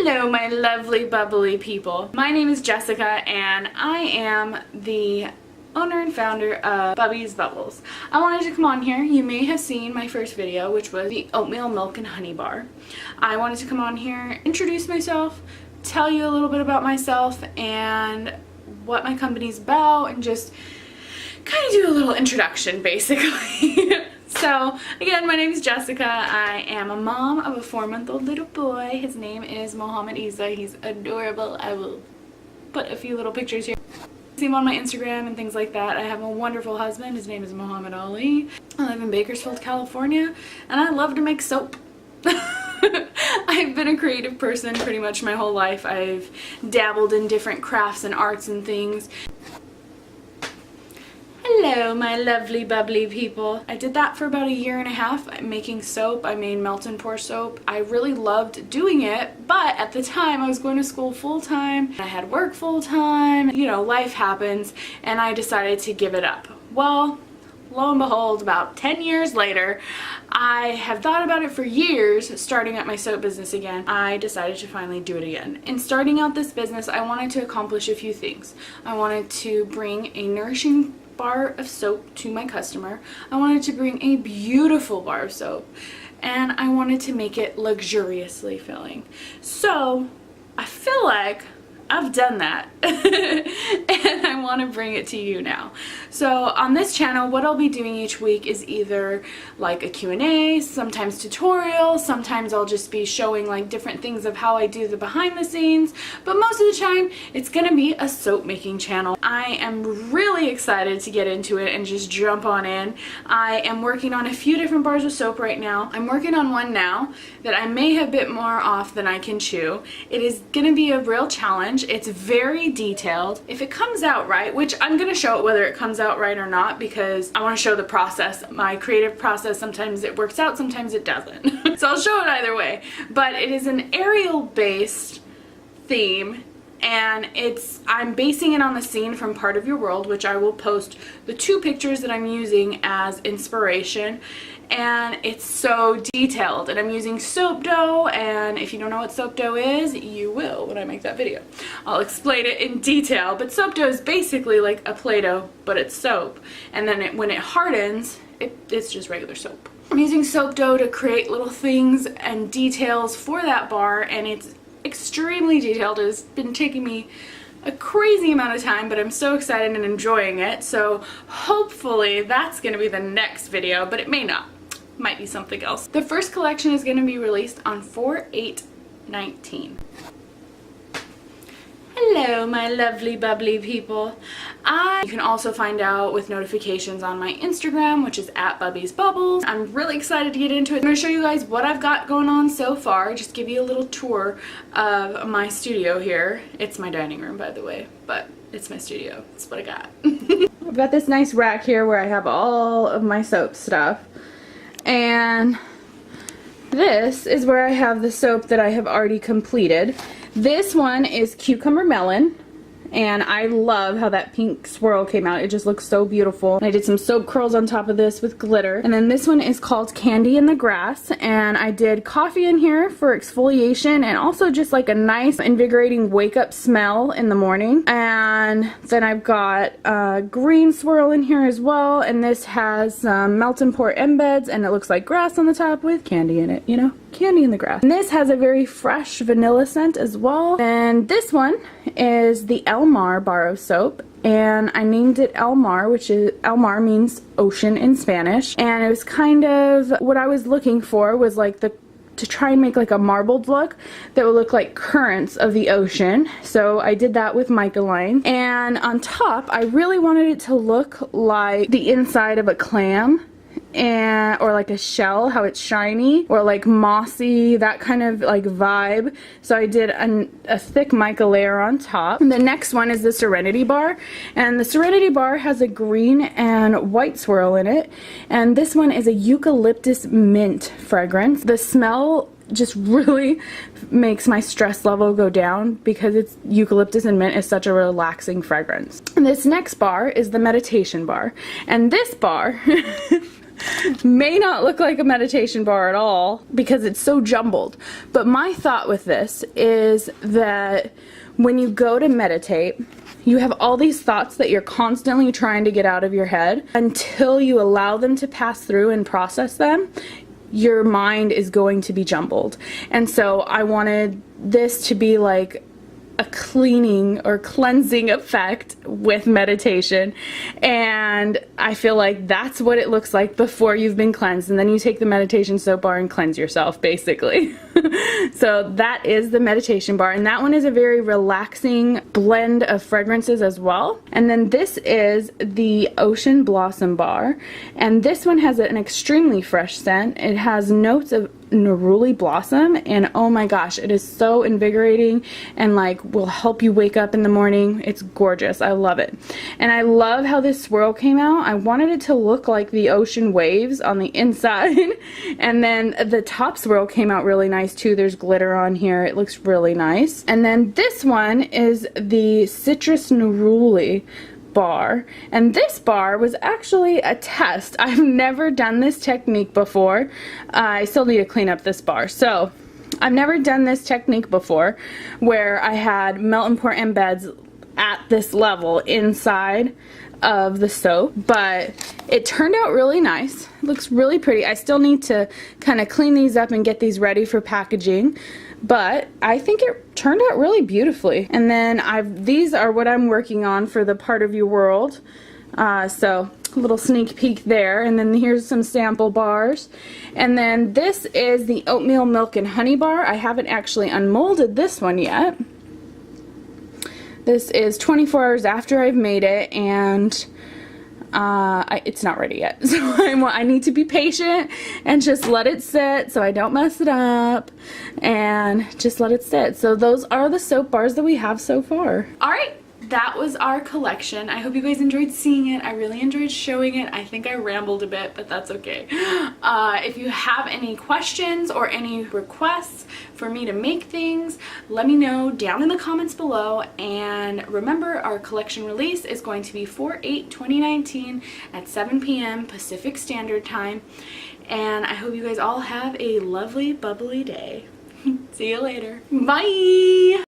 Hello my lovely bubbly people. My name is Jessica and I am the owner and founder of Bubiz Bubbles. I wanted to come on here. You may have seen my first video, which was the oatmeal milk and honey bar. I wanted to come on here, introduce myself, tell you a little bit about myself and what my company's about, and just kind of do a little introduction basically. So again, my name is Jessica. I am a mom of a 4-month-old little boy. His name is Mohammed Isa. He's adorable. I will put a few little pictures here. See him on my Instagram and things like that. I have a wonderful husband. His name is Muhammad Ali. I live in Bakersfield, California, and I love to make soap. I've been a creative person pretty much my whole life. I've dabbled in different crafts and arts and things. Hello my lovely bubbly people. I did that for about 1.5 years making soap. I made melt and pour soap. I really loved doing it, but at the time I was going to school full-time. I had work full-time. You know, life happens, and I decided to give it up. Well, lo and behold, about 10 years later, I have thought about it for years, starting up my soap business again. I decided to finally do it again. In starting out this business, I wanted to accomplish a few things. I wanted to bring a nourishing bar of soap to my customer. I wanted to bring a beautiful bar of soap, and I wanted to make it luxuriously filling. So I feel like I've done that and I want to bring it to you now. So on this channel, what I'll be doing each week is either like a Q&A, sometimes tutorials, sometimes I'll just be showing like different things of how I do the behind the scenes, but most of the time it's gonna be a soap making channel. I am really excited to get into it and just jump on in. I am working on a few different bars of soap right now. I'm working on one now that I may have bit more off than I can chew. It is gonna be a real challenge. It's very detailed. If it comes out right, which I'm gonna show it whether it comes out right or not, because I want to show the process, my creative process. Sometimes it works out, sometimes it doesn't. So I'll show it either way. But it is an aerial based theme, and I'm basing it on the scene from Part of Your World, which I will post the 2 pictures that I'm using as inspiration. And it's so detailed, and I'm using soap dough, and if you don't know what soap dough is, you will when I make that video. I'll explain it in detail, but soap dough is basically like a Play-Doh, but it's soap, and then when it hardens, it's just regular soap. I'm using soap dough to create little things and details for that bar, and it's extremely detailed. It's been taking me a crazy amount of time, but I'm so excited and enjoying it, so hopefully that's going to be the next video, but it may not. Might be something else. The first collection is going to be released on 4/8/19. Hello my lovely bubbly people. You can also find out with notifications on my Instagram, which is @BubizBubbles. I'm really excited to get into it. I'm going to show you guys what I've got going on so far, just give you a little tour of my studio here. It's my dining room, by the way, but it's my studio. That's what I got. I've got this nice rack here where I have all of my soap stuff. And this is where I have the soap that I have already completed. This one is Cucumber Melon, and I love how that pink swirl came out. It just looks so beautiful. And I did some soap curls on top of this with glitter. And then this one is called Candy in the Grass, and I did coffee in here for exfoliation and also just like a nice invigorating wake up smell in the morning. And then I've got a green swirl in here as well, and this has some melt and pour embeds, and it looks like grass on the top with candy in it, you know, candy in the grass. And this has a very fresh vanilla scent as well. And this one is the Elmar bar of soap, and I named it Elmar, which is, Elmar means ocean in Spanish, and it was kind of what I was looking for, was like to try and make like a marbled look that would look like currents of the ocean. So I did that with mica line, and on top I really wanted it to look like the inside of a clam, or like a shell, how it's shiny, or like mossy, that kind of like vibe. So I did a thick mica layer on top. And the next one is the Serenity bar, and the Serenity bar has a green and white swirl in it, and this one is a eucalyptus mint fragrance. The smell just really makes my stress level go down because it's eucalyptus and mint is such a relaxing fragrance. And this next bar is the meditation bar, and this bar may not look like a meditation bar at all because it's so jumbled. But my thought with this is that when you go to meditate, you have all these thoughts that you're constantly trying to get out of your head. Until you allow them to pass through and process them, your mind is going to be jumbled. And so I wanted this to be like a cleaning or cleansing effect with meditation, and I feel like that's what it looks like before you've been cleansed, and then you take the meditation soap bar and cleanse yourself, basically. So that is the meditation bar, and that one is a very relaxing blend of fragrances as well. And then this is the Ocean Blossom bar, and this one has an extremely fresh scent. It has notes of neruli blossom, and oh my gosh, it is so invigorating and like will help you wake up in the morning. It's gorgeous. I love it. And I love how this swirl came out. I wanted it to look like the ocean waves on the inside. And then the top swirl came out really nice too. There's glitter on here. It looks really nice. And then this one is the citrus neruli bar, and this bar was actually a test. I've never done this technique before. I still need to clean up this bar. So I've never done this technique before where I had melt and pour embeds at this level inside of the soap, but it turned out really nice. It looks really pretty. I still need to kind of clean these up and get these ready for packaging, but I think it turned out really beautifully. And then these are what I'm working on for the part of your world. So a little sneak peek there. And then here's some sample bars. And then this is the oatmeal milk and honey bar. I haven't actually unmolded this one yet. This is 24 hours after I've made it, and it's not ready yet. So I need to be patient and just let it sit so I don't mess it up, and just let it sit. So those are the soap bars that we have so far. Alright, that was our collection. I hope you guys enjoyed seeing it. I really enjoyed showing it. I think I rambled a bit, but that's okay. If you have any questions or any requests for me to make things, let me know down in the comments below. And remember, our collection release is going to be 4/8/2019 at 7 p.m. Pacific Standard Time. And I hope you guys all have a lovely, bubbly day. See you later. Bye!